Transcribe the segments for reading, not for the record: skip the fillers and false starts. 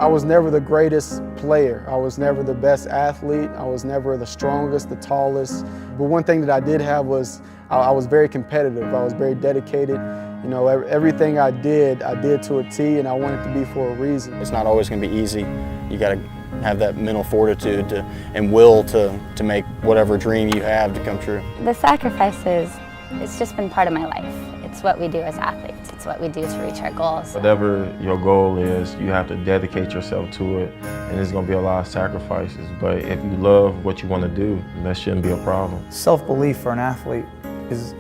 I was never the greatest player. I was never the best athlete. I was never the strongest, the tallest. But one thing that I did have was I was very competitive. I was very dedicated. You know, everything I did to a T, and I wanted to be for a reason. It's not always going to be easy. You got to have that mental fortitude and will to make whatever dream you have to come true. The sacrifices, it's just been part of my life. It's what we do as athletes. It's what we do to reach our goals. Whatever your goal is, you have to dedicate yourself to it, and there's going to be a lot of sacrifices. But if you love what you want to do, that shouldn't be a problem. Self-belief for an athlete is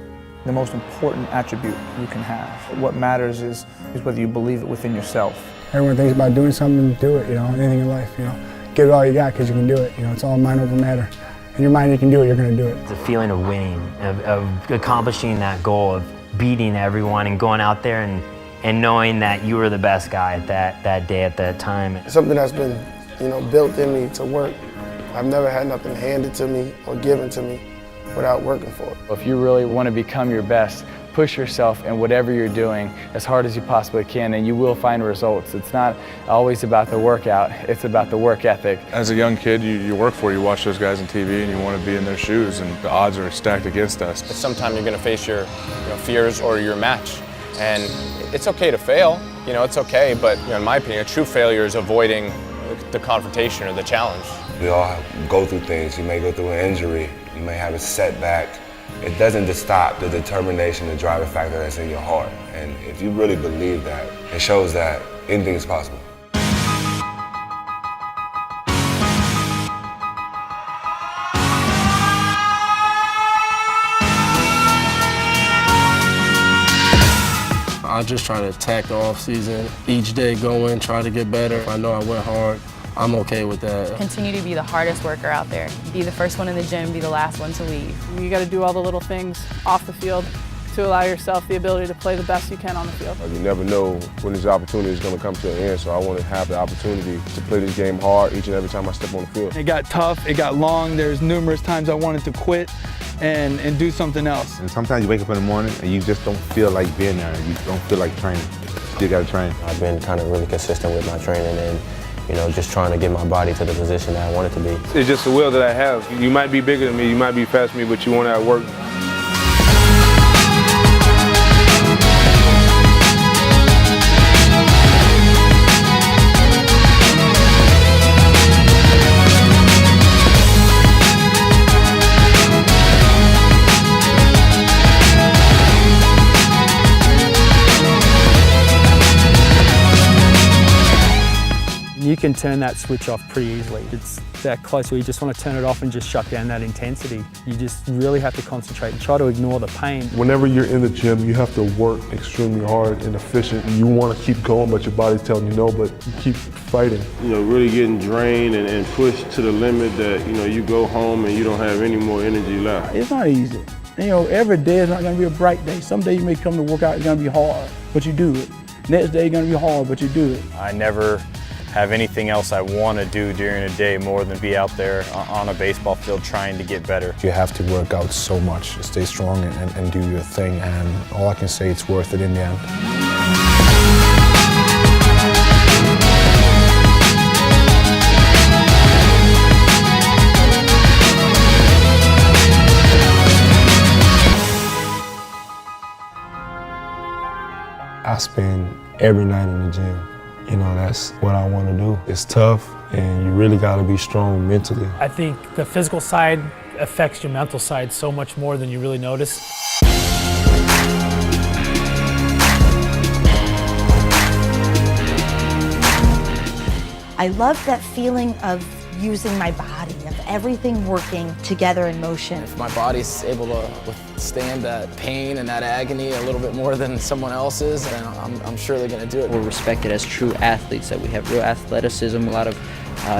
the most important attribute you can have. What matters is whether you believe it within yourself. Everyone thinks about doing something, do it, you know, anything in life, you know. Give it all you got because you can do it, you know, it's all mind over matter. In your mind you can do it, you're going to do it. The feeling of winning, of accomplishing that goal, of beating everyone and going out there and knowing that you were the best guy at that day, at that time. It's something that's been, you know, built in me to work. I've never had nothing handed to me or given to me without working for it. If you really want to become your best, push yourself in whatever you're doing as hard as you possibly can, and you will find results. It's not always about the workout, it's about the work ethic. As a young kid, you work for it. You watch those guys on TV and you want to be in their shoes, and the odds are stacked against us. Sometimes you're going to face your fears or your match, and it's okay to fail. You know, it's okay, but in my opinion, a true failure is avoiding the confrontation or the challenge. We all go through things. You may go through an injury, you may have a setback. It doesn't just stop the determination, the driving factor that's in your heart. And if you really believe that, it shows that anything is possible. I just try to attack the off season. Each day go in, try to get better. I know I went hard. I'm okay with that. Continue to be the hardest worker out there. Be the first one in the gym, be the last one to leave. You got to do all the little things off the field to allow yourself the ability to play the best you can on the field. You never know when this opportunity is going to come to an end, so I want to have the opportunity to play this game hard each and every time I step on the field. It got tough, it got long. There's numerous times I wanted to quit and do something else. And sometimes you wake up in the morning and you just don't feel like being there. You don't feel like training. Still got to train. I've been kind of really consistent with my training and just trying to get my body to the position that I want it to be. It's just the will that I have. You might be bigger than me, you might be faster than me, but you want to outwork me. You can turn that switch off pretty easily. It's that close where you just want to turn it off and just shut down that intensity. You just really have to concentrate and try to ignore the pain. Whenever you're in the gym, you have to work extremely hard and efficient. You want to keep going, but your body's telling you no, but you keep fighting. You know, really getting drained and pushed to the limit that, you go home and you don't have any more energy left. It's not easy. Every day is not going to be a bright day. Some days you may come to work out, it's going to be hard, but you do it. Next day it's going to be hard, but you do it. I never have anything else I want to do during a day more than be out there on a baseball field trying to get better. You have to work out so much, stay strong and do your thing, and all I can say, it's worth it in the end. I spend every night in the gym. That's what I want to do. It's tough, and you really got to be strong mentally. I think the physical side affects your mental side so much more than you really notice. I love that feeling of using my body, of everything working together in motion. If my body's able to withstand that pain and that agony a little bit more than someone else's, then I'm surely going to do it. We're respected as true athletes, that we have real athleticism, a lot of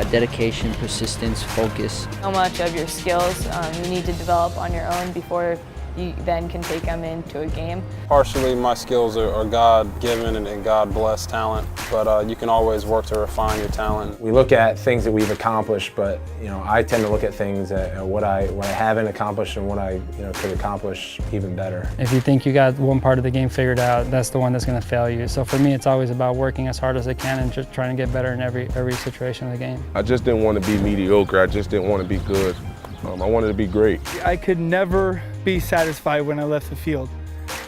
dedication, persistence, focus. How much of your skills you need to develop on your own before you then can take them into a game. Partially, my skills are God-given and God-blessed talent, but you can always work to refine your talent. We look at things that we've accomplished, but I tend to look at things at what I haven't accomplished and what I could accomplish even better. If you think you got one part of the game figured out, that's the one that's going to fail you. So for me, it's always about working as hard as I can and just trying to get better in every situation of the game. I just didn't want to be mediocre. I just didn't want to be good. I wanted to be great. I could never be satisfied when I left the field.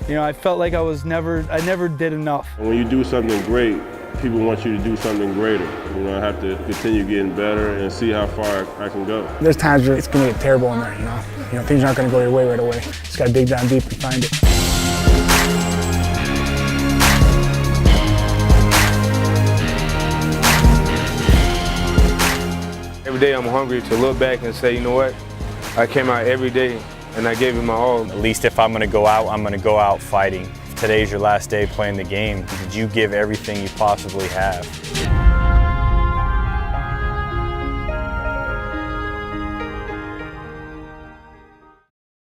I felt like I never did enough. When you do something great, people want you to do something greater. I have to continue getting better and see how far I can go. There's times where it's going to get terrible in there, things aren't going to go your way right away. Just got to dig down deep and find it. Every day I'm hungry to look back and say, you know what, I came out every day and I gave it my all. At least if I'm going to go out, I'm going to go out fighting. If today's your last day playing the game, did you give everything you possibly have?